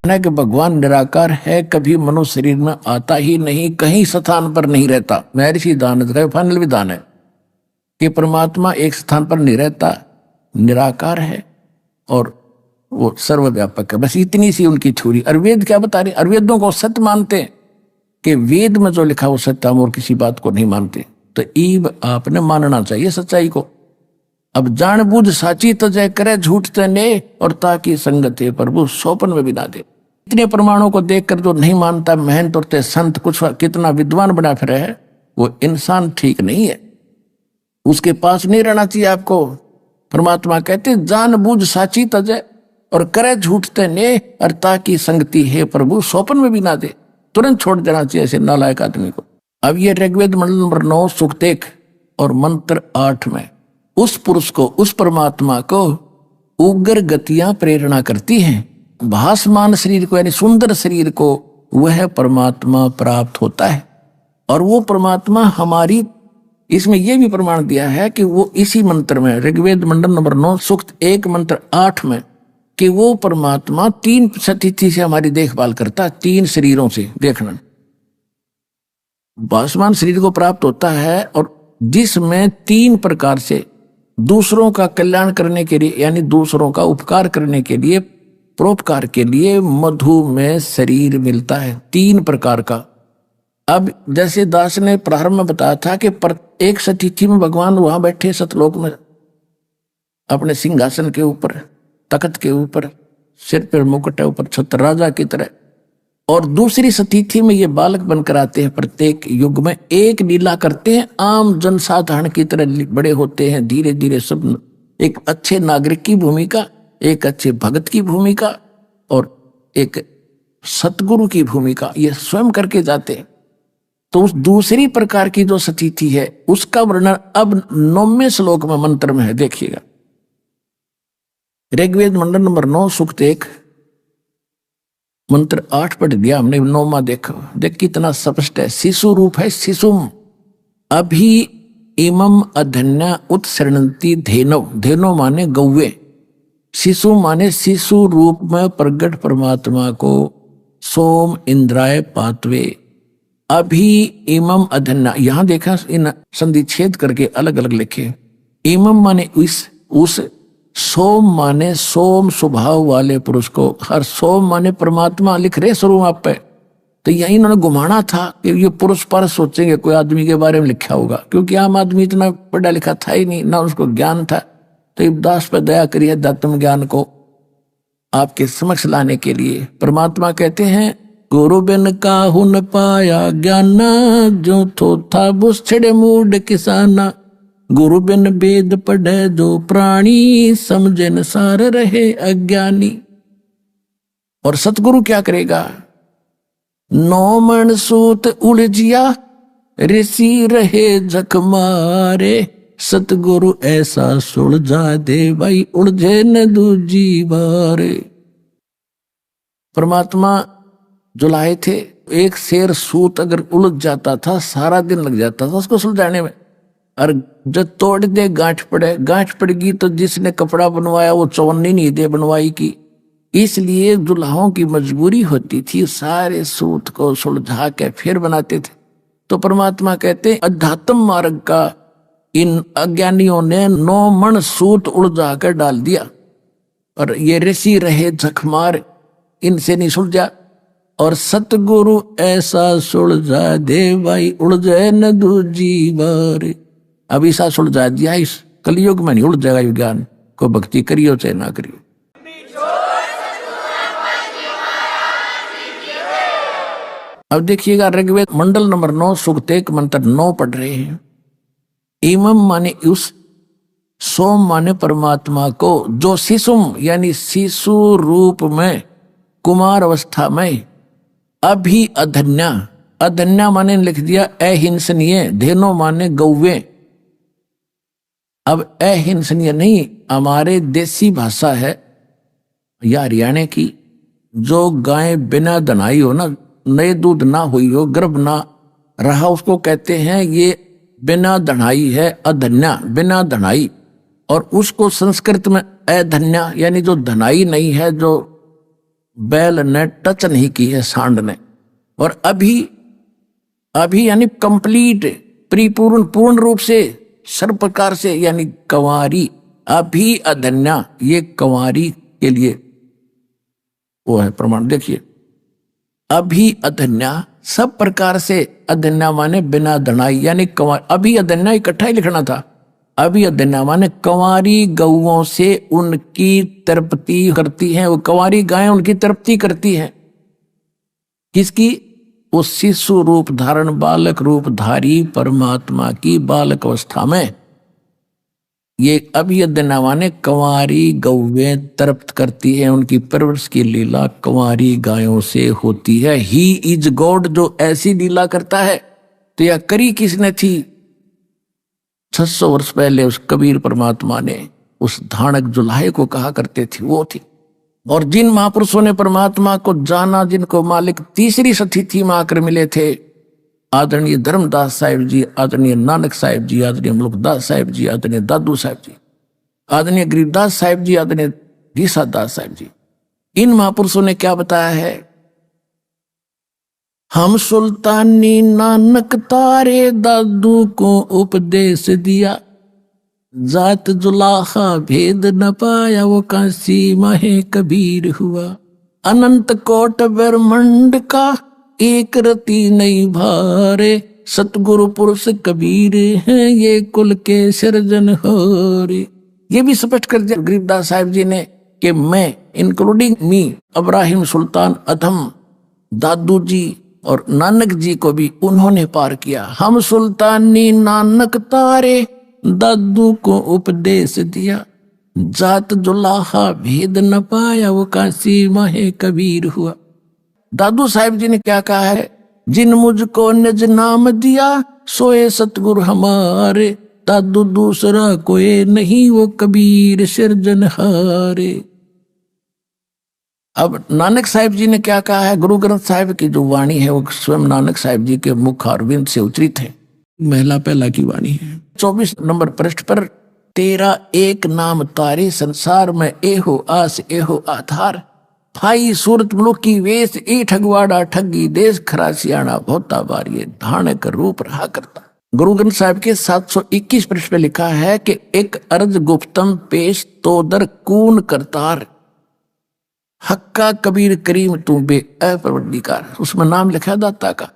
है कि भगवान निराकार है, कभी मनुष्य शरीर में आता ही नहीं, कहीं स्थान पर नहीं रहता। महर्षि दानव का फाइनल विधान है कि परमात्मा एक स्थान पर नहीं रहता, निराकार है और वो सर्वव्यापक है। बस इतनी सी उनकी थ्योरी। और वेद क्या बता रहे? और वेदों को सत्य मानते हैं कि वेद में जो लिखा वो सत्य, हम और किसी बात को नहीं मानते। तो ईब आपने मानना चाहिए सच्चाई को। अब जानबूझ साची तजय करे, झूठ तने और ताकि संगत है प्रभु सोपन में भी ना दे। इतने प्रमाणों को देखकर जो नहीं मानता, महंत और ते संत कुछ कितना विद्वान बना फिर है, वो इंसान ठीक नहीं है, उसके पास नहीं रहना चाहिए आपको। परमात्मा कहते जानबूझ साची तजय और करे झूठ तने और ताकि संगति है प्रभु सोपन में भी ना दे। तुरंत छोड़ देना चाहिए ऐसे नालायक आदमी को। अब ये ऋग्वेद मंडल नंबर 9 सूक्त 1 और मंत्र 8 में उस पुरुष को, उस परमात्मा को उग्र गतियां प्रेरणा करती हैं। भासमान शरीर को यानी सुंदर शरीर को वह परमात्मा प्राप्त होता है। और वो परमात्मा हमारी, इसमें यह भी प्रमाण दिया है कि वो इसी मंत्र में ऋग्वेद मंडल नंबर 9 सूक्त 1 मंत्र 8 में कि वो परमात्मा 3 स्थिति से हमारी देखभाल करता है, 3 शरीरों से। देखना, भासमान शरीर को प्राप्त होता है और जिसमें 3 प्रकार से दूसरों का कल्याण करने के लिए यानी दूसरों का उपकार करने के लिए, परोपकार के लिए मधुमेह शरीर मिलता है 3 प्रकार का। अब जैसे दास ने प्रारंभ में बताया था कि एक सतिथि में भगवान वहां बैठे सतलोक में अपने सिंहासन के ऊपर, तख्त के ऊपर, सिर पर मुकुट है, ऊपर छत्र राजा की तरह। और दूसरी सतिथि में ये बालक बनकर आते हैं, प्रत्येक युग में एक लीला करते हैं, आम जनसाधारण की तरह बड़े होते हैं। धीरे धीरे सब एक अच्छे नागरिक की भूमिका, एक अच्छे भगत की भूमिका और एक सतगुरु की भूमिका ये स्वयं करके जाते हैं। तो उस दूसरी प्रकार की जो सतिथि है उसका वर्णन अब 9वें श्लोक में मंत्र में है। देखिएगा, ऋग्वेद मंडल नंबर 9 सूक्त 1 मंत्र 8 पढ़ दिया हमने, 9वां देखो, देख कितना स्पष्ट है। शिशु रूप है शिशुम अभी इमम अधन्या उत्सरणंती धेनव, धेनो माने गौवे, शिशु माने शिशु रूप में प्रगट परमात्मा को सोम इंद्राय पातवे। अभी इमम अधन्या, यहां देखा इन संधि छेद करके अलग अलग लिखे। इमम माने उस, सोम माने सोम स्वभाव वाले पुरुष को, हर सोम माने परमात्मा लिख रहे स्वरूप आप पे। तो यही इन्होंने घुमाना था कि ये पुरुष पर सोचेंगे कोई आदमी के बारे में लिखा होगा, क्योंकि आम आदमी इतना पढ़ा लिखा था ही नहीं, ना उसको ज्ञान था। तो इब्दास पर दया करिए, अध्यात्म ज्ञान को आपके समक्ष लाने के लिए। परमात्मा कहते हैं गुरु बिन काहू न पाया ज्ञाना, जो थो था बुस छड़े मूड किसाना। गुरु बिन वेद पढ़े जो प्राणी, समझे न सार रहे अज्ञानी। और सतगुरु क्या करेगा? 9 मन सूत उलझिया, ऋषि रहे जख मारे। सतगुरु ऐसा सुलझा दे भाई, उलझे न दूजी बारे। परमात्मा जो लाए थे, एक शेर सूत अगर उलझ जाता था सारा दिन लग जाता था उसको सुलझाने में। और जब तोड़ दे गांठ पड़ेगी तो जिसने कपड़ा बनवाया वो चौवन्नी नहीं दे बनवाई की। इसलिए दुल्हाओं की मजबूरी होती थी, सारे सूत को सुलझा के फिर बनाते थे। तो परमात्मा कहते अध्यात्म मार्ग का इन अज्ञानियों ने 9 मन सूत उलझा कर डाल दिया, और ये ऋषि रहे झकमार, इनसे नहीं सुलझा। और सतगुरु ऐसा सुलझा दे भाई, उलझे न दूजी बार। अब ऐसा सुलझा दिया, इस कलयुग में नहीं उलझ जाएगा ये ज्ञान, को भक्ति करियो चाहे ना करियो। अब देखिएगा, ऋग्वेद मंडल नंबर 9 सूक्त 1 मंत्र 9 पढ़ रहे हैं। इमम माने उस, सोम माने परमात्मा को, जो शिशुम यानी शिशु रूप में कुमार अवस्था में, अभी अधन्या, अधन्या माने लिख दिया अहिंसनीय, धेनो माने गौवे। अब अहिंसनीय नहीं, हमारे देसी भाषा है या हरियाणा की, जो गाय बिना दनाई हो ना, नए दूध ना हुई हो, गर्भ ना रहा, उसको कहते हैं ये बिना दनाई है, अधन्या, बिना दनाई। और उसको संस्कृत में अधन्या यानी जो धनाई नहीं है, जो बैल ने टच नहीं की है सांड ने। और अभी अभी यानी कंप्लीट, परिपूर्ण, पूर्ण रूप से, सर्व प्रकार से, यानी कंवारी। अभी अधन्या, ये कंवारी के लिए वो है प्रमाण। देखिए, अभी अधन्या, सब प्रकार से अधन्या माने बिना धनाई, यानी कंवारी। अभी अधन्या इकट्ठा ही लिखना था। अभी अधन्या माने कंवारी गौओं से उनकी तृप्ति करती हैं, वो कंवारी गायें उनकी तृप्ति करती हैं। किसकी? उस शिशु रूप धारण, बालक रूप धारी परमात्मा की बालक अवस्था में ये अभियदना माने कंवारी गौवें तृप्त करती है, उनकी परवरिश की लीला कंवारी गायों से होती है। ही इज गॉड, जो ऐसी लीला करता है। तो यह करी किसने थी? 600 वर्ष पहले उस कबीर परमात्मा ने उस धानक जुलाहे को कहा करते थे, वो थी। और जिन महापुरुषों ने परमात्मा को जाना, जिनको मालिक तीसरी सतिथि में आकर मिले थे, आदरणीय धर्मदास साहिब जी, आदरणीय नानक साहिब जी, आदरणीय मुल्कदास साहिब जी, आदरणीय दादू साहिब जी, आदरणीय गरीबदास साहिब जी, आदरणीय गीसा दास साहिब जी, इन महापुरुषों ने क्या बताया है? हम सुल्तानी नानक तारे दादू को उपदेश दिया, जात जुलाहा भेद न पाया, वो काशी माहे कबीर हुआ। अनंत कोट ब्रह्मंड का एक रति नहीं भारे, सतगुरु पुरुष कबीर हैं ये कुल के सृजन होरे। ये भी स्पष्ट कर दिया गरीबदास साहिब जी ने कि मैं, इंक्लूडिंग मी, इब्राहिम सुल्तान अधम, दादू जी और नानक जी को भी उन्होंने पार किया। हम सुल्तानी नानक तारे दादू को उपदेश दिया, जात जुलाहा भेद न पाया, वो काशी माहे कबीर हुआ। दादू साहिब जी ने क्या कहा है? जिन मुझको निज नाम दिया, सोए सतगुरु हमारे, दादू दूसरा कोई नहीं, वो कबीर सिरजनहारे। अब नानक साहिब जी ने क्या कहा है? गुरु ग्रंथ साहिब की जो वाणी है वो स्वयं नानक साहिब जी के मुख अरविंद से उतरित है, महिला पहला की वाणी है। 24 नंबर पृष्ठ पर, तेरा एक नाम तारे संसार में, एहो आस एहो आधार, फाई सूरत मुलुक की वेश, ए ठगवाड़ा ठगी देश, खरासियाना भोता बारिये, धानक रूप रहा करता। गुरु ग्रंथ साहिब के 721 पृष्ठ पे लिखा है कि एक अर्ज गुप्तम पेश तो दर कून करतार, हक्का कबीर करीम तू बे अपरवरदिगार। उसमें नाम लिखा है दाता का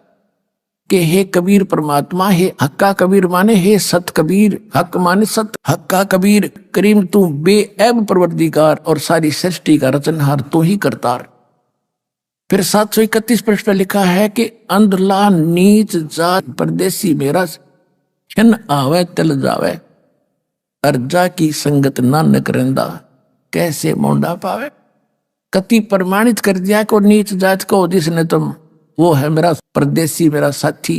कि हे कबीर परमात्मा, हे हक्का कबीर माने हे सत कबीर, हक माने सत, हक्का कबीर करीम तू बेऐब परवरदिगार, और सारी सृष्टि का रचनहार तू ही करतार। फिर 731 पृष्ठ पर लिखा है कि अंधला नीच जात परदेसी मेरा, छिन आवे तिल जावे, अर्जा की संगत नानक रंदा, कैसे मोंडा पावे। कति प्रमाणित कर दिया को नीच जात को, जिसने तुम, वो है मेरा परदेसी, मेरा साथी,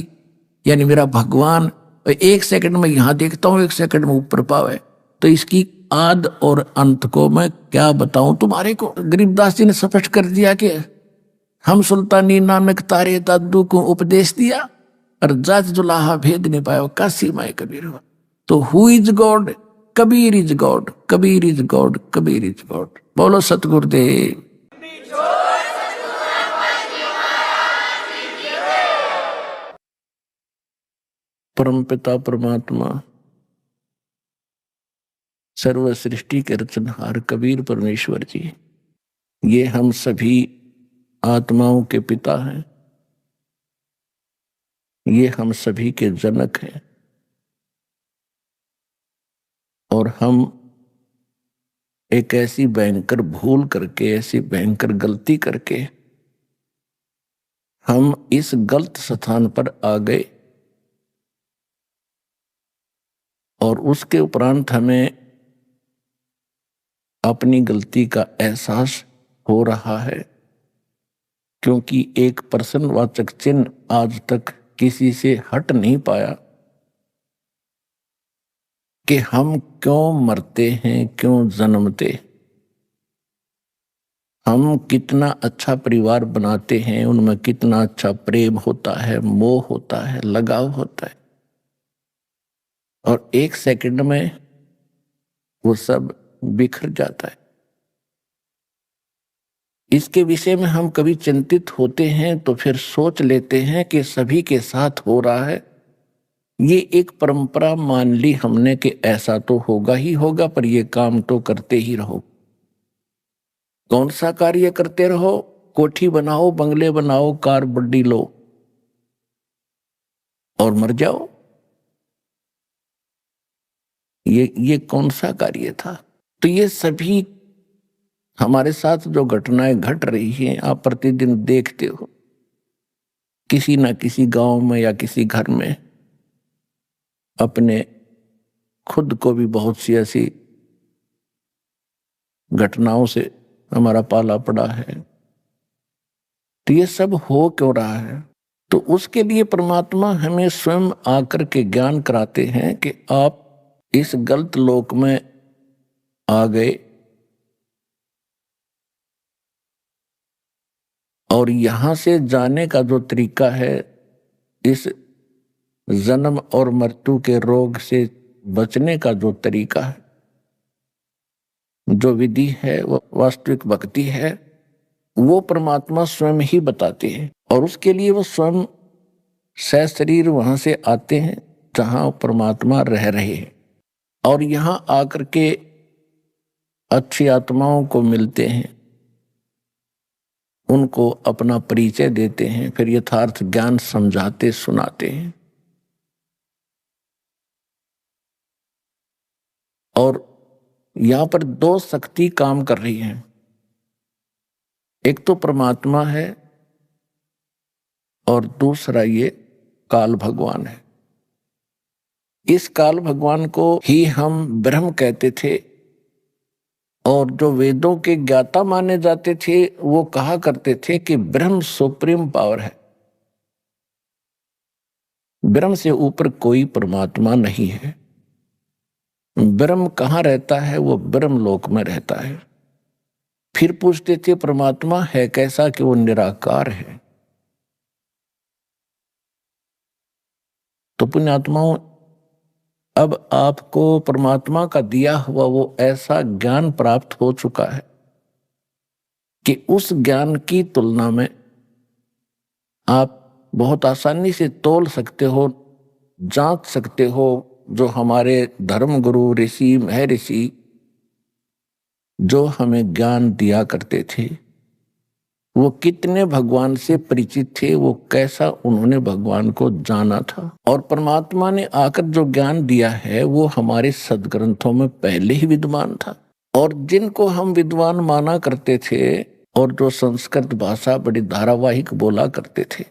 यानी मेरा भगवान। एक सेकंड में यहां देखता हूं, एक सेकंड में ऊपर पावे। तो इसकी आद और अंत को मैं क्या बताऊं तुम्हारे को। गरीबदास जी ने स्पष्ट कर दिया कि हम सुल्तानी नानक तारे दादू को उपदेश दिया, और जात जुलाहा भेद नहीं पाया, काशी माए कबीर हुआ। तो who is God? Kabir is God, Kabir is God, Kabir is God. बोलो सतगुरुदेव। परमपिता परमात्मा, सर्व सृष्टि के रचनहार कबीर परमेश्वर जी, ये हम सभी आत्माओं के पिता हैं, ये हम सभी के जनक हैं। और हम एक ऐसी भयंकर भूल करके, ऐसी भयंकर गलती करके हम इस गलत स्थान पर आ गए, और उसके उपरांत हमें अपनी गलती का एहसास हो रहा है, क्योंकि एक प्रश्नवाचक चिन्ह आज तक किसी से हट नहीं पाया कि हम क्यों मरते हैं, क्यों जन्मते। हम कितना अच्छा परिवार बनाते हैं, उनमें कितना अच्छा प्रेम होता है, मोह होता है, लगाव होता है, और एक सेकंड में वो सब बिखर जाता है। इसके विषय में हम कभी चिंतित होते हैं तो फिर सोच लेते हैं कि सभी के साथ हो रहा है। ये एक परंपरा मान ली हमने कि ऐसा तो होगा ही होगा, पर ये काम तो करते ही रहो। कौन सा कार्य करते रहो? कोठी बनाओ, बंगले बनाओ, कार बड्डी लो और मर जाओ। ये कौन सा कार्य था? तो ये सभी हमारे साथ जो घटनाएं घट रही हैं आप प्रतिदिन देखते हो। किसी ना किसी गांव में या किसी घर में अपने खुद को भी बहुत सी ऐसी घटनाओं से हमारा पाला पड़ा है। तो ये सब हो क्यों रहा है? तो उसके लिए परमात्मा हमें स्वयं आकर के ज्ञान कराते हैं कि आप इस गलत लोक में आ गए और यहां से जाने का जो तरीका है, इस जन्म और मृत्यु के रोग से बचने का जो तरीका है, जो विधि है, वो वास्तविक भक्ति है, वो परमात्मा स्वयं ही बताते हैं। और उसके लिए वो स्वयं सशरीर वहां से आते हैं जहां परमात्मा रह रहे हैं और यहां आकर के अच्छी आत्माओं को मिलते हैं, उनको अपना परिचय देते हैं, फिर यथार्थ ज्ञान समझाते सुनाते हैं। और यहां पर दो शक्ति काम कर रही हैं। एक तो परमात्मा है और दूसरा ये काल भगवान है। इस काल भगवान को ही हम ब्रह्म कहते थे और जो वेदों के ज्ञाता माने जाते थे वो कहा करते थे कि ब्रह्म सुप्रीम पावर है, ब्रह्म से ऊपर कोई परमात्मा नहीं है। ब्रह्म कहाँ रहता है? वो ब्रह्म लोक में रहता है। फिर पूछते थे परमात्मा है कैसा? कि वो निराकार है। तो पुण्यात्माओं, अब आपको परमात्मा का दिया हुआ वो ऐसा ज्ञान प्राप्त हो चुका है कि उस ज्ञान की तुलना में आप बहुत आसानी से तोल सकते हो, जांच सकते हो। जो हमारे धर्म गुरु ऋषि महर्षि जो हमें ज्ञान दिया करते थे, वो कितने भगवान से परिचित थे, वो कैसा उन्होंने भगवान को जाना था। और परमात्मा ने आकर जो ज्ञान दिया है वो हमारे सदग्रंथों में पहले ही विद्यमान था। और जिनको हम विद्वान माना करते थे और जो संस्कृत भाषा बड़ी धारावाहिक बोला करते थे,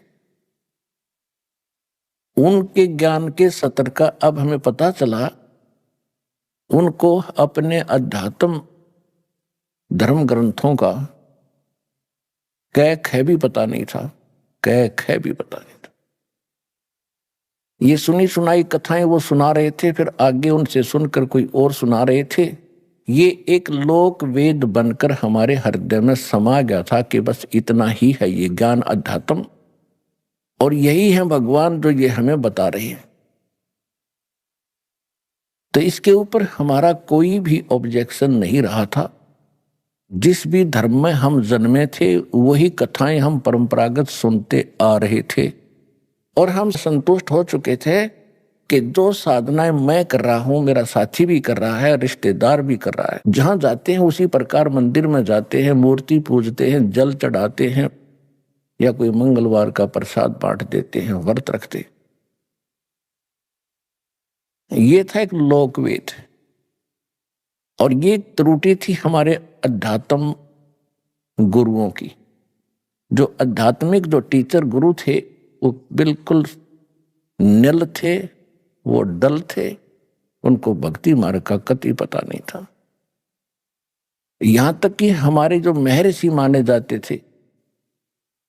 उनके ज्ञान के सतर का अब हमें पता चला। उनको अपने अध्यात्म धर्म ग्रंथों का कै ख भी पता नहीं था, कै ख भी पता नहीं था। ये सुनी सुनाई कथाएं वो सुना रहे थे, फिर आगे उनसे सुनकर कोई और सुना रहे थे। ये एक लोक वेद बनकर हमारे हृदय में समा गया था कि बस इतना ही है ये ज्ञान अध्यात्म, और यही है भगवान जो ये हमें बता रहे हैं। तो इसके ऊपर हमारा कोई भी ऑब्जेक्शन नहीं रहा था। जिस भी धर्म में हम जन्मे थे वही कथाएं हम परंपरागत सुनते आ रहे थे और हम संतुष्ट हो चुके थे कि जो साधनाएं मैं कर रहा हूं मेरा साथी भी कर रहा है, रिश्तेदार भी कर रहा है। जहां जाते हैं उसी प्रकार मंदिर में जाते हैं, मूर्ति पूजते हैं, जल चढ़ाते हैं या कोई मंगलवार का प्रसाद बांट देते हैं, व्रत रखते। ये था एक लोकवेद। और ये त्रुटि थी हमारे अध्यात्म गुरुओं की। जो आध्यात्मिक जो टीचर गुरु थे वो बिल्कुल निल थे, वो डल थे, उनको भक्ति मार्ग का कति पता नहीं था। यहां तक कि हमारे जो महर्षि माने जाते थे,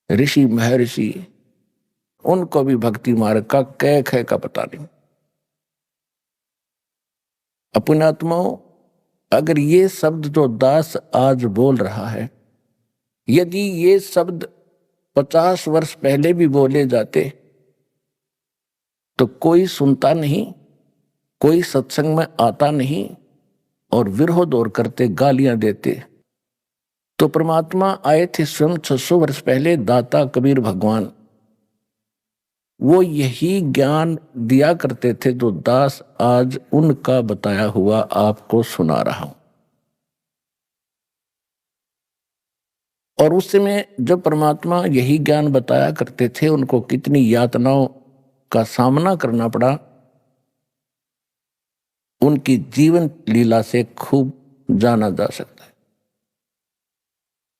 ऋषि महर्षि, उनको भी भक्ति मार्ग का कै ख का पता नहीं। अपनात्माओं, अगर ये शब्द जो दास आज बोल रहा है, यदि ये शब्द 50 वर्ष पहले भी बोले जाते तो कोई सुनता नहीं, कोई सत्संग में आता नहीं और विरोध और करते, गालियां देते। तो परमात्मा आए थे स्वयं 600 वर्ष पहले, दाता कबीर भगवान। वो यही ज्ञान दिया करते थे जो दास आज उनका बताया हुआ आपको सुना रहा हूं। और उस समय जब परमात्मा यही ज्ञान बताया करते थे, उनको कितनी यातनाओं का सामना करना पड़ा, उनकी जीवन लीला से खूब जाना जा सकता है।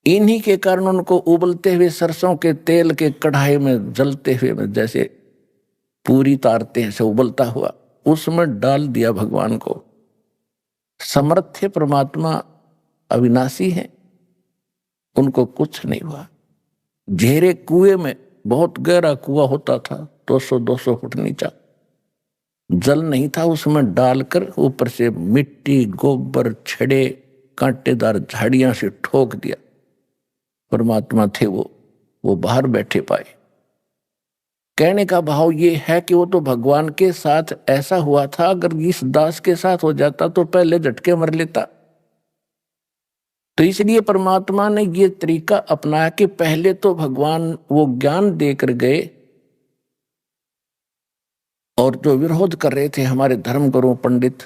इन्हीं के कारण उनको उबलते हुए सरसों के तेल के कढ़ाई में जलते हुए में जैसे पूरी तारते हैं से उबलता हुआ, उसमें डाल दिया भगवान को। समर्थ परमात्मा अविनाशी है, उनको कुछ नहीं हुआ। घेरे कुएं में, बहुत गहरा कुआं होता था, 200-200 फुट नीचा, जल नहीं था, उसमें डालकर ऊपर से मिट्टी, गोबर, छड़े, कांटेदार झाड़ियां से ठोक दिया। परमात्मा थे वो बाहर बैठे पाए। कहने का भाव ये है कि वो तो भगवान के साथ ऐसा हुआ था, अगर इस दास के साथ हो जाता तो पहले झटके मर लेता। तो इसलिए परमात्मा ने ये तरीका अपनाया कि पहले तो भगवान वो ज्ञान देकर गए, और जो विरोध कर रहे थे हमारे धर्मगुरु पंडित,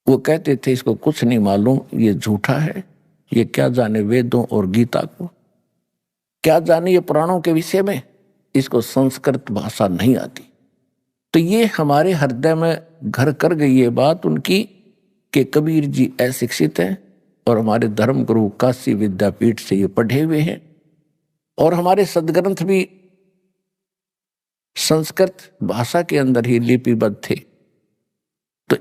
वो कहते थे इसको कुछ नहीं मालूम, ये झूठा है, ये क्या जाने वेदों और गीता को, क्या जाने ये पुराणों के विषय में, इसको संस्कृत भाषा नहीं आती। तो ये हमारे हृदय में घर कर गई ये बात उनकी कि कबीर जी अशिक्षित हैं, और हमारे धर्म गुरु काशी विद्यापीठ से ये पढ़े हुए हैं, और हमारे सदग्रंथ भी संस्कृत भाषा के अंदर ही लिपिबद्ध थे। तो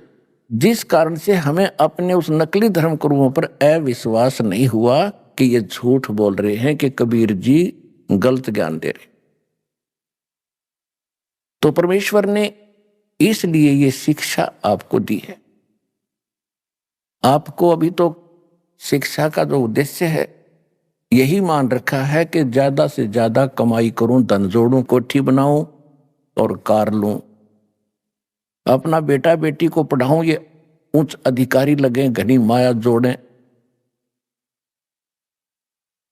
जिस कारण से हमें अपने उस नकली धर्म गुरुओं पर अविश्वास नहीं हुआ कि ये झूठ बोल रहे हैं, कि कबीर जी गलत ज्ञान दे रहे। तो परमेश्वर ने इसलिए ये शिक्षा आपको दी है। आपको अभी तो शिक्षा का जो उद्देश्य है यही मान रखा है कि ज्यादा से ज्यादा कमाई करूं, धन जोड़ूं, कोठी बनाऊं और कार लूं, अपना बेटा बेटी को पढ़ाऊं, ये उच्च अधिकारी लगे, घनी माया जोड़ें।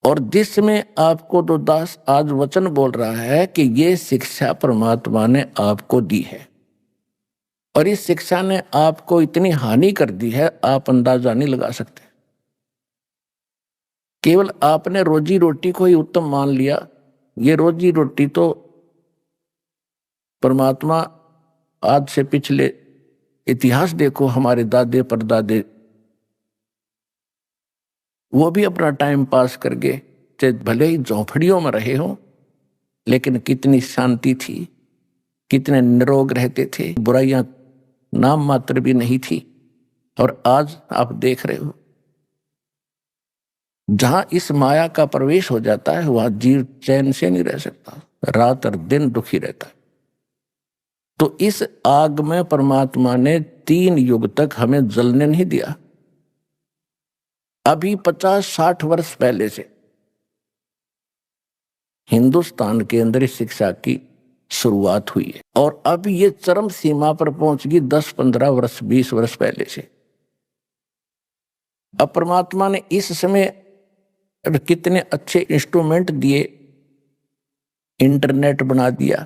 और जिसमें आपको तो दास आज वचन बोल रहा है कि ये शिक्षा परमात्मा ने आपको दी है, और इस शिक्षा ने आपको इतनी हानि कर दी है आप अंदाजा नहीं लगा सकते। केवल आपने रोजी रोटी को ही उत्तम मान लिया। ये रोजी रोटी तो परमात्मा, आज से पिछले इतिहास देखो, हमारे दादे परदादे वो भी अपना टाइम पास करके, चाहे भले ही झोंपड़ियों में रहे हो, लेकिन कितनी शांति थी, कितने निरोग रहते थे, बुराइयां नाम मात्र भी नहीं थी। और आज आप देख रहे हो, जहां इस माया का प्रवेश हो जाता है वहां जीव चैन से नहीं रह सकता, रात और दिन दुखी रहता है। तो इस आग में परमात्मा ने 3 युग तक हमें जलने नहीं दिया। अभी 50-60 वर्ष पहले से हिंदुस्तान के अंदर इस शिक्षा की शुरुआत हुई है, और अब ये चरम सीमा पर पहुंच गई 10-15 वर्ष 20 वर्ष पहले से। अब परमात्मा ने इस समय कितने अच्छे इंस्ट्रूमेंट दिए, इंटरनेट बना दिया,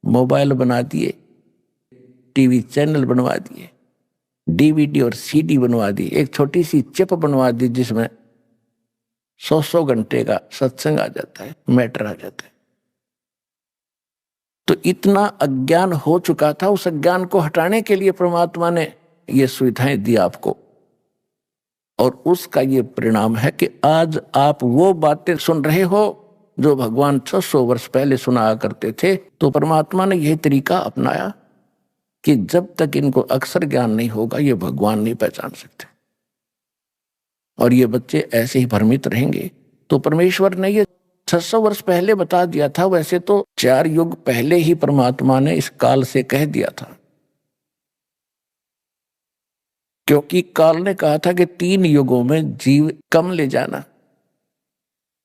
मोबाइल बना दिए, टीवी चैनल बनवा दिए, डीवीडी और सीडी बनवा दी, एक छोटी सी चिप बनवा दी जिसमें 100 घंटे का सत्संग आ जाता है, मैटर आ जाता है। तो इतना अज्ञान हो चुका था, उस अज्ञान को हटाने के लिए परमात्मा ने ये सुविधाएं दी आपको, और उसका ये परिणाम है कि आज आप वो बातें सुन रहे हो जो भगवान 600 वर्ष पहले सुनाया करते थे। तो परमात्मा ने यही तरीका अपनाया कि जब तक इनको अक्षर ज्ञान नहीं होगा ये भगवान नहीं पहचान सकते, और ये बच्चे ऐसे ही भ्रमित रहेंगे। तो परमेश्वर ने ये 600 वर्ष पहले बता दिया था, वैसे तो 4 युग पहले ही परमात्मा ने इस काल से कह दिया था, क्योंकि काल ने कहा था कि 3 युगों में जीव कम ले जाना।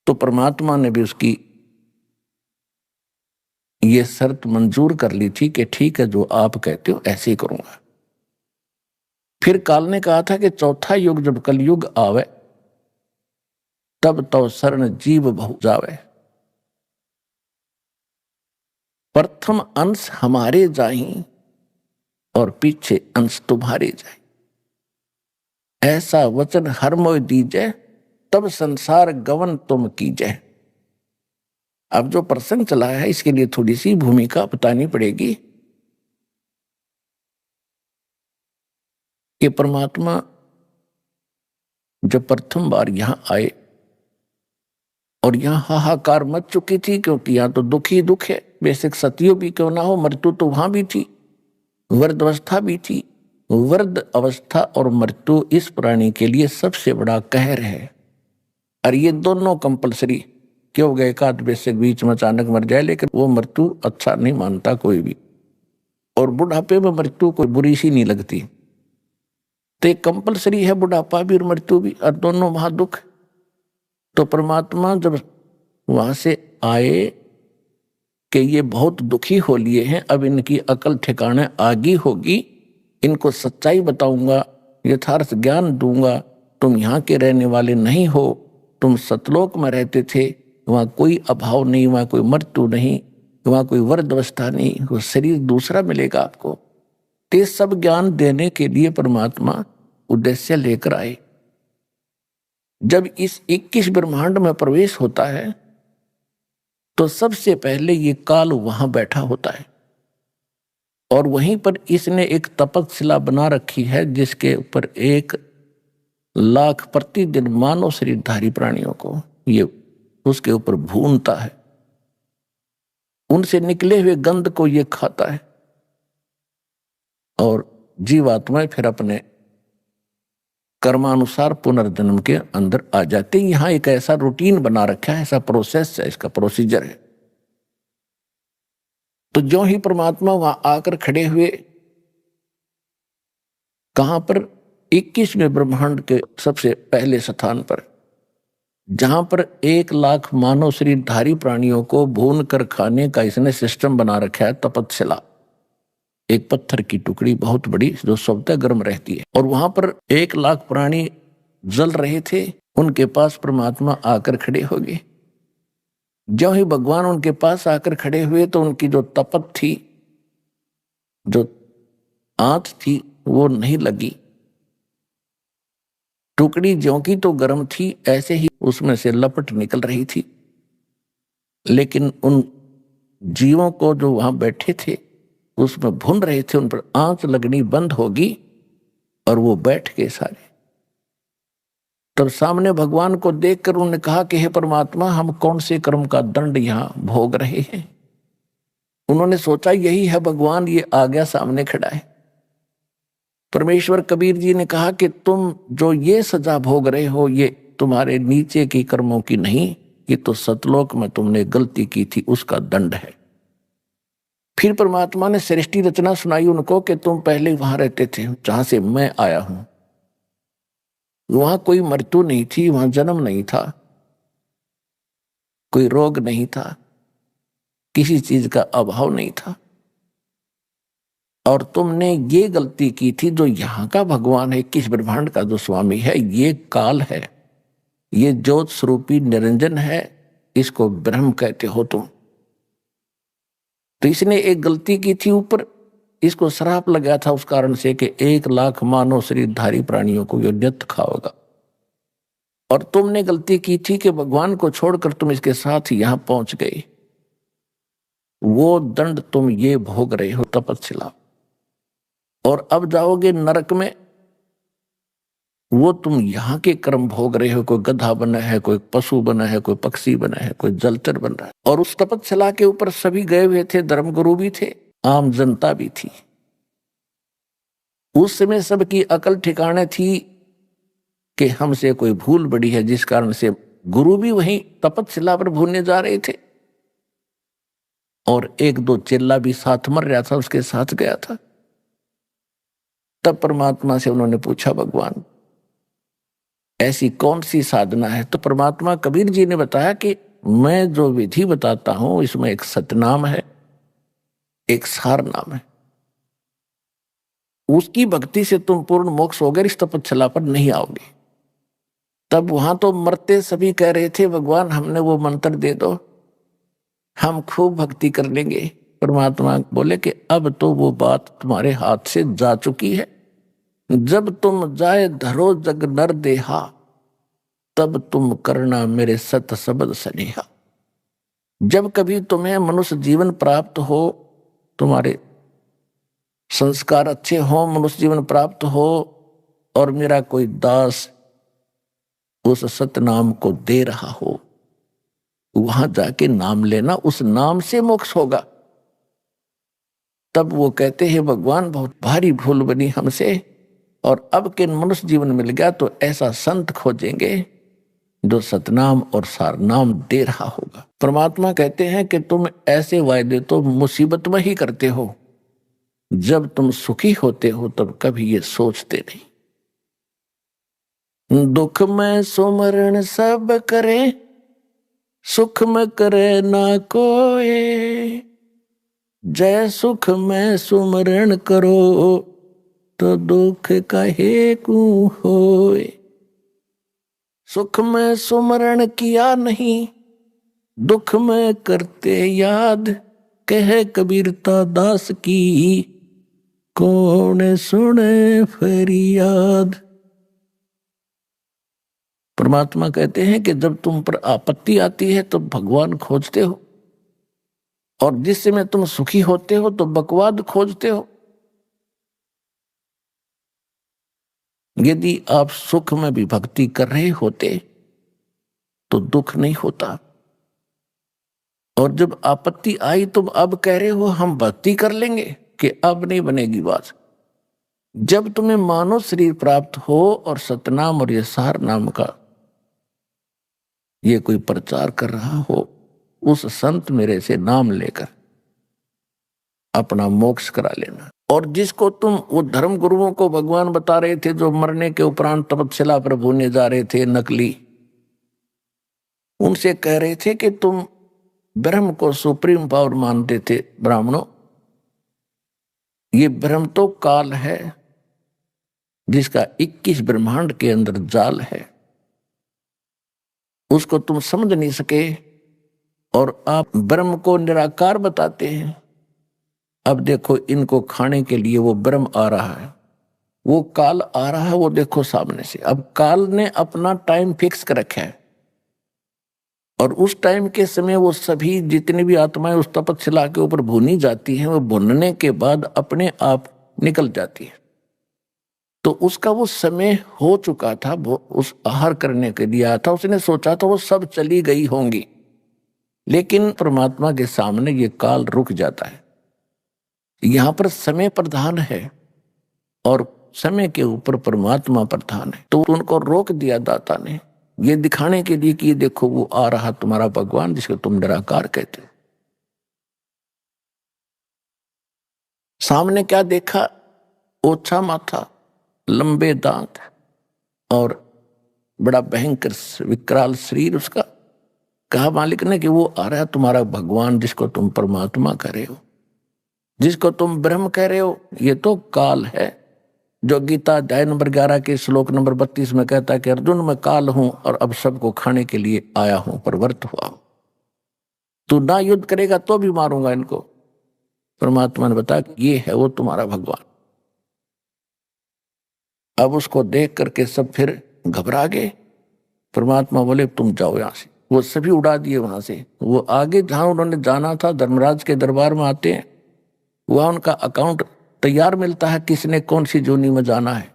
तो परमात्मा ने भी उसकी ये शर्त मंजूर कर ली थी कि ठीक है, जो आप कहते हो ऐसे ही करूंगा। फिर काल ने कहा था कि 4था युग जब कलयुग आवे तब तो शरण जीव बहु जावे। प्रथम अंश हमारे जाहि और पीछे अंश तुम्हारे जाए, ऐसा वचन हर मोय दीजै, तब संसार गवन तुम कीजै। अब जो प्रसंग चला है इसके लिए थोड़ी सी भूमिका बतानी पड़ेगी कि परमात्मा जब प्रथम बार यहां आए और यहां हाहाकार मच चुकी थी, क्योंकि यहां तो दुख ही दुख है, बेशक सतियो भी क्यों ना हो, मृत्यु तो वहां भी थी, वृद्ध अवस्था भी थी। वृद्ध अवस्था और मृत्यु इस प्राणी के लिए सबसे बड़ा कहर है। और ये दोनों कंपलसरी क्यों हो गए, एकाध बेशक बीच में अचानक मर जाए, लेकिन वो मृत्यु अच्छा नहीं मानता कोई भी, और बुढ़ापे में मृत्यु कोई बुरी सी नहीं लगती। तो एक कंपलसरी है बुढ़ापा भी और मृत्यु भी, और दोनों महादुख। तो परमात्मा जब वहां से आए कि ये बहुत दुखी हो लिए हैं, अब इनकी अकल ठिकाने आगी होगी, इनको सच्चाई बताऊंगा, यथार्थ ज्ञान दूंगा। तुम यहाँ के रहने वाले नहीं हो, तुम सतलोक में रहते थे, वहां कोई अभाव नहीं, वहां कोई मृत्यु नहीं, वहां कोई वृद्धावस्था नहीं, वो शरीर दूसरा मिलेगा आपको। ते सब ज्ञान देने के लिए परमात्मा उद्देश्य लेकर आए। जब इस 21 ब्रह्मांड में प्रवेश होता है तो सबसे पहले ये काल वहां बैठा होता है, और वहीं पर इसने एक तपस्शिला बना रखी है जिसके ऊपर 1,00,000 प्रतिदिन मानव शरीरधारी प्राणियों को ये उसके ऊपर भूनता है, उनसे निकले हुए गंध को ये खाता है, और जीवात्माएं फिर अपने कर्मानुसार पुनर्जन्म के अंदर आ जाते हैं। यहां एक ऐसा रूटीन बना रखा है, ऐसा प्रोसेस है, इसका प्रोसीजर है। तो जो ही परमात्मा वहां आकर खड़े हुए, कहां पर, 21वें ब्रह्मांड के सबसे पहले स्थान पर, जहां पर 1,00,000 मानव शरीरधारी प्राणियों को भून कर खाने का इसने सिस्टम बना रखा है, तपस्शिला। एक पत्थर की टुकड़ी बहुत बड़ी जो स्वतः गर्म रहती है, और वहां पर 1,00,000 प्राणी जल रहे थे, उनके पास परमात्मा आकर खड़े हो गए। जो ही भगवान उनके पास आकर खड़े हुए तो उनकी जो तपत थी, जो आंच थी, वो नहीं लगी। टुकड़ी ज्यों की तो गर्म थी, ऐसे ही उसमें से लपट निकल रही थी, लेकिन उन जीवों को जो वहां बैठे थे उसमें भुन रहे थे, उन पर आंच लगनी बंद होगी और वो बैठ गए सारे। तब सामने भगवान को देखकर उन्होंने कहा कि हे परमात्मा, हम कौन से कर्म का दंड यहां भोग रहे हैं। उन्होंने सोचा यही है भगवान, ये आ गया सामने खड़ा है। परमेश्वर कबीर जी ने कहा कि तुम जो ये सजा भोग रहे हो, ये तुम्हारे नीचे की कर्मों की नहीं, ये तो सतलोक में तुमने गलती की थी उसका दंड है। फिर परमात्मा ने सृष्टि रचना सुनाई उनको कि तुम पहले वहां रहते थे जहां से मैं आया हूं, वहां कोई मृत्यु नहीं थी, वहां जन्म नहीं था, कोई रोग नहीं था, किसी चीज का अभाव नहीं था, और तुमने ये गलती की थी। जो यहाँ का भगवान है, 21 ब्रह्मांड का जो स्वामी है, ये काल है, ये ज्योत स्वरूपी निरंजन है, इसको ब्रह्म कहते हो तुम। तो इसने एक गलती की थी ऊपर, इसको श्राप लगा था उस कारण से कि 1,00,000 मानव शरीरधारी प्राणियों को यज्ञ खाओगा, और तुमने गलती की थी कि भगवान को छोड़कर तुम इसके साथ यहां पहुंच गए। वो दंड तुम ये भोग रहे हो, तपस्शिला। और अब जाओगे नरक में, वो तुम यहाँ के कर्म भोग रहे हो। कोई गधा बना है, कोई पशु बना है, कोई पक्षी बना है, कोई जलचर बन रहा है। और उस तपस्शिला के ऊपर सभी गए हुए थे, धर्मगुरु भी थे, आम जनता भी थी। उस समय सबकी अकल ठिकाने थी कि हमसे कोई भूल बड़ी है, जिस कारण से गुरु भी वहीं तपस्शिला पर भूलने जा रहे थे, और 1-2 चेला भी साथ मर रहा था, उसके साथ गया था। तब परमात्मा से उन्होंने पूछा, भगवान ऐसी कौन सी साधना है? तो परमात्मा कबीर जी ने बताया कि मैं जो विधि बताता हूं इसमें एक सतनाम है, एक सार नाम है। उसकी भक्ति से तुम पूर्ण मोक्ष होगे, इस तपस्या पर नहीं आओगे। तब वहां तो मरते सभी कह रहे थे भगवान हमने वो मंत्र दे दो, हम खूब भक्ति कर लेंगे। परमात्मा बोले कि अब तो वो बात तुम्हारे हाथ से जा चुकी है। जब तुम जाए धरो जग नर देहा, तब तुम करना मेरे सत शब्द सनेहा। जब कभी तुम्हें मनुष्य जीवन प्राप्त हो, तुम्हारे संस्कार अच्छे हो, मनुष्य जीवन प्राप्त हो, और मेरा कोई दास उस सतनाम को दे रहा हो, वहां जाके नाम लेना, उस नाम से मोक्ष होगा। तब वो कहते हैं भगवान बहुत भारी भूल बनी हमसे, और अब के मनुष्य जीवन मिल गया तो ऐसा संत खोजेंगे जो सतनाम और सारनाम दे रहा होगा। परमात्मा कहते हैं कि तुम ऐसे वायदे तो मुसीबत में ही करते हो, जब तुम सुखी होते हो तब कभी ये सोचते नहीं। दुख में सुमरण सब करे, सुख में करे ना कोई। जय सुख में सुमरण करो, तो दुख काहे को होए। सुख में सुमरण किया नहीं, दुख में करते याद। कह कबीरता दास की, कौन सुने फरियाद। परमात्मा कहते हैं कि जब तुम पर आपत्ति आती है तो भगवान खोजते हो, और जिस समय तुम सुखी होते हो तो बकवाद खोजते हो। यदि आप सुख में भी भक्ति कर रहे होते तो दुख नहीं होता, और जब आपत्ति आई तो अब कह रहे हो हम भक्ति कर लेंगे, कि अब नहीं बनेगी बात। जब तुम्हें मानव शरीर प्राप्त हो और सतनाम और ये सार नाम का ये कोई प्रचार कर रहा हो, उस संत मेरे से नाम लेकर अपना मोक्ष करा लेना। और जिसको तुम वो धर्म गुरुओं को भगवान बता रहे थे जो मरने के उपरांत तपस्या पर भूने जा रहे थे, नकली, उनसे कह रहे थे कि तुम ब्रह्म को सुप्रीम पावर मानते थे ब्राह्मणों, ये ब्रह्म तो काल है जिसका 21 ब्रह्मांड के अंदर जाल है, उसको तुम समझ नहीं सके, और आप ब्रह्म को निराकार बताते हैं। अब देखो इनको खाने के लिए वो ब्रह्म आ रहा है, वो काल आ रहा है, वो देखो सामने से। अब काल ने अपना टाइम फिक्स कर रखा है, और उस टाइम के समय वो सभी जितनी भी आत्माएं उस तपस्या के ऊपर भुनी जाती हैं, वो भुनने के बाद अपने आप निकल जाती है। तो उसका वो समय हो चुका था, वो उस आहार करने के लिए आया था, उसने सोचा था वो सब चली गई होंगी, लेकिन परमात्मा के सामने ये काल रुक जाता है। यहां पर समय प्रधान है और समय के ऊपर परमात्मा प्रधान है, तो उनको रोक दिया दाता ने, ये दिखाने के लिए कि ये देखो वो आ रहा तुम्हारा भगवान जिसको तुम निराकार कहते हो। सामने क्या देखा? ओछा माथा, लंबे दांत और बड़ा भयंकर विकराल शरीर उसका। कहा मालिक ने कि वो आ रहा है तुम्हारा भगवान जिसको तुम परमात्मा कह रहे हो, जिसको तुम ब्रह्म कह रहे हो, ये तो काल है। जो गीता अध्याय नंबर 11 के श्लोक नंबर 32 में कहता है कि अर्जुन मैं काल हूं और अब सबको खाने के लिए आया हूं, प्रवृत्त हुआ हूं। तू ना युद्ध करेगा तो भी मारूंगा इनको। परमात्मा ने बताया कि ये है वो तुम्हारा भगवान। अब उसको देख करके सब फिर घबरा गए। परमात्मा बोले तुम जाओ यहां से, वो सभी उड़ा दिए वहां से। वो आगे जहां उन्होंने जाना था, धर्मराज के दरबार में आते हैं, वहां उनका अकाउंट तैयार मिलता है, किसने कौन सी जोनी में जाना है,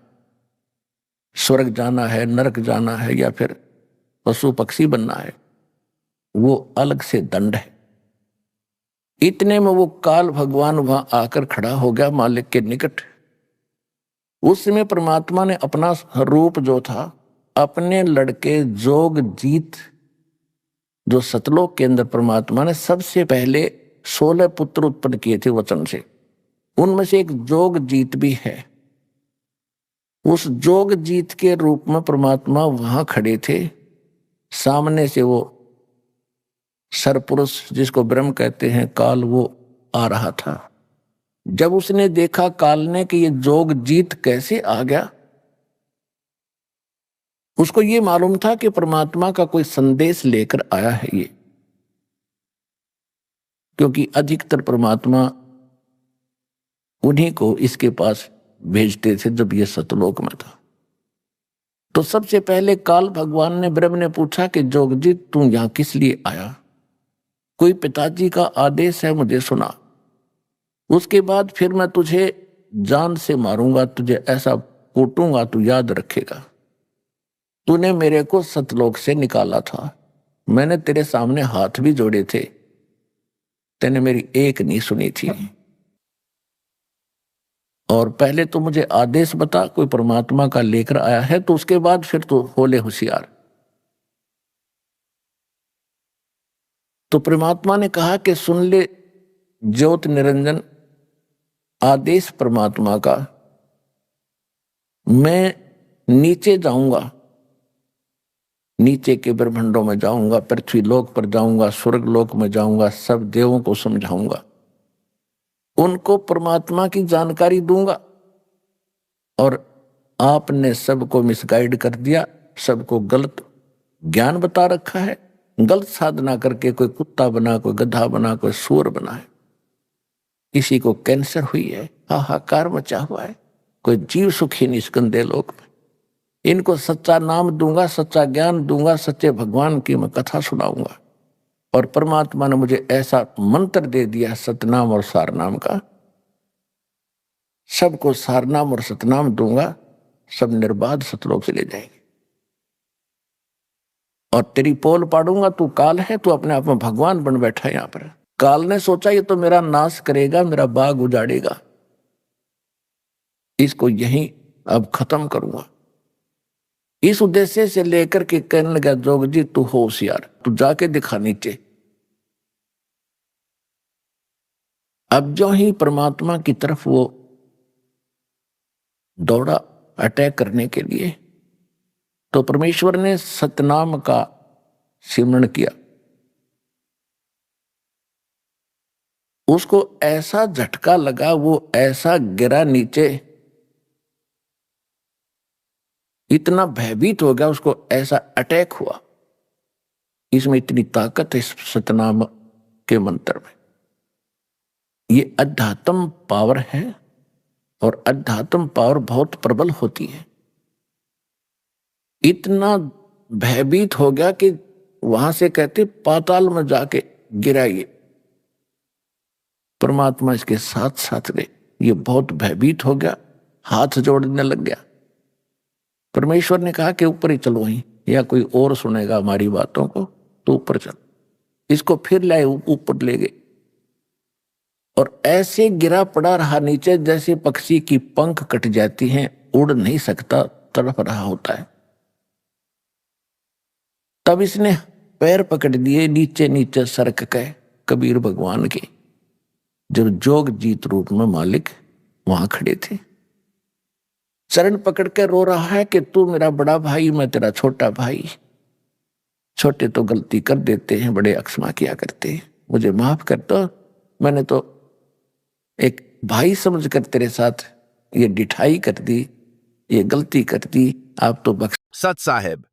स्वर्ग जाना है, नरक जाना है, या फिर पशु पक्षी बनना है, वो अलग से दंड है। इतने में वो काल भगवान वहां आकर खड़ा हो गया मालिक के निकट। उस समय परमात्मा ने अपना रूप जो था, अपने लड़के जोग जीत, जो सतलोक के अंदर परमात्मा ने सबसे पहले 16 पुत्र उत्पन्न किए थे वचन से, उनमें से एक जोग जीत भी है। उस जोग जीत के रूप में परमात्मा वहां खड़े थे। सामने से वो सरपुरुष जिसको ब्रह्म कहते हैं काल, वो आ रहा था। जब उसने देखा काल ने कि ये जोग जीत कैसे आ गया, उसको ये मालूम था कि परमात्मा का कोई संदेश लेकर आया है ये, क्योंकि अधिकतर परमात्मा उन्हीं को इसके पास भेजते थे जब ये सतलोक में था। तो सबसे पहले काल भगवान ने ब्रह्म ने पूछा कि जोगजी तू यहां किस लिए आया? कोई पिताजी का आदेश है मुझे सुना, उसके बाद फिर मैं तुझे जान से मारूंगा, तुझे ऐसा कूटूंगा तू याद रखेगा। तूने मेरे को सतलोक से निकाला था, मैंने तेरे सामने हाथ भी जोड़े थे, तूने मेरी एक नहीं सुनी थी। और पहले तो मुझे आदेश बता, कोई परमात्मा का लेकर आया है, तो उसके बाद फिर तो हो ले होशियार। तो परमात्मा ने कहा कि सुन ले ज्योत निरंजन, आदेश परमात्मा का, मैं नीचे जाऊंगा, नीचे के ब्रह्मांडों में जाऊंगा, पृथ्वी लोक पर जाऊंगा, स्वर्ग लोक में जाऊंगा, सब देवों को समझाऊंगा, उनको परमात्मा की जानकारी दूंगा। और आपने सबको मिसगाइड कर दिया, सबको गलत ज्ञान बता रखा है, गलत साधना करके कोई कुत्ता बना, कोई गधा बना, कोई सूअर बना है, किसी को कैंसर हुई है, हाहाकार मचा हुआ है, कोई जीव सुखी नहीं इस गंदे लोक में। इनको सच्चा नाम दूंगा, सच्चा ज्ञान दूंगा, सच्चे भगवान की मैं कथा सुनाऊंगा। और परमात्मा ने मुझे ऐसा मंत्र दे दिया सतनाम और सारनाम का, सबको सारनाम और सतनाम दूंगा, सब निर्बाध सतलोक से ले जाएंगे। और तेरी पोल पाड़ूंगा, तू काल है, तू अपने आप में भगवान बन बैठा है यहां पर। काल ने सोचा ये तो मेरा नाश करेगा, मेरा बाग उजाड़ेगा, इसको यहीं अब खत्म करूंगा। इस उद्देश्य से लेकर के कहने लगा जोग जी तू होशियार, तू जाके दिखा नीचे। अब जो ही परमात्मा की तरफ वो दौड़ा अटैक करने के लिए, तो परमेश्वर ने सतनाम का सिमरण किया। उसको ऐसा झटका लगा, वो ऐसा गिरा नीचे, इतना भयभीत हो गया, उसको ऐसा अटैक हुआ। इसमें इतनी ताकत है इस सतनाम के मंत्र में। ये अध्यात्म पावर है, और अध्यात्म पावर बहुत प्रबल होती है। इतना भयभीत हो गया कि वहां से कहते पाताल में जाके गिरा ये। परमात्मा इसके साथ साथ गए, ये बहुत भयभीत हो गया, हाथ जोड़ने लग गया। परमेश्वर ने कहा कि ऊपर ही चलो वहीं, या कोई और सुनेगा हमारी बातों को, तो ऊपर चल। इसको फिर लाए, ऊपर ले गए, और ऐसे गिरा पड़ा रहा नीचे जैसे पक्षी की पंख कट जाती हैं, उड़ नहीं सकता, तड़प रहा होता है। तब इसने पैर पकड़ दिए, नीचे नीचे सरक गए कबीर भगवान के, जब जोग जीत रूप में मालिक वहां खड़े थे। चरण पकड़ के रो रहा है कि तू मेरा बड़ा भाई, मैं तेरा छोटा भाई। छोटे तो गलती कर देते हैं, बड़े अक्षमा किया करते हैं, मुझे माफ कर दो, मैंने तो एक भाई समझकर तेरे साथ ये डिठाई कर दी, ये गलती कर दी, आप तो बख्श। सत साहिब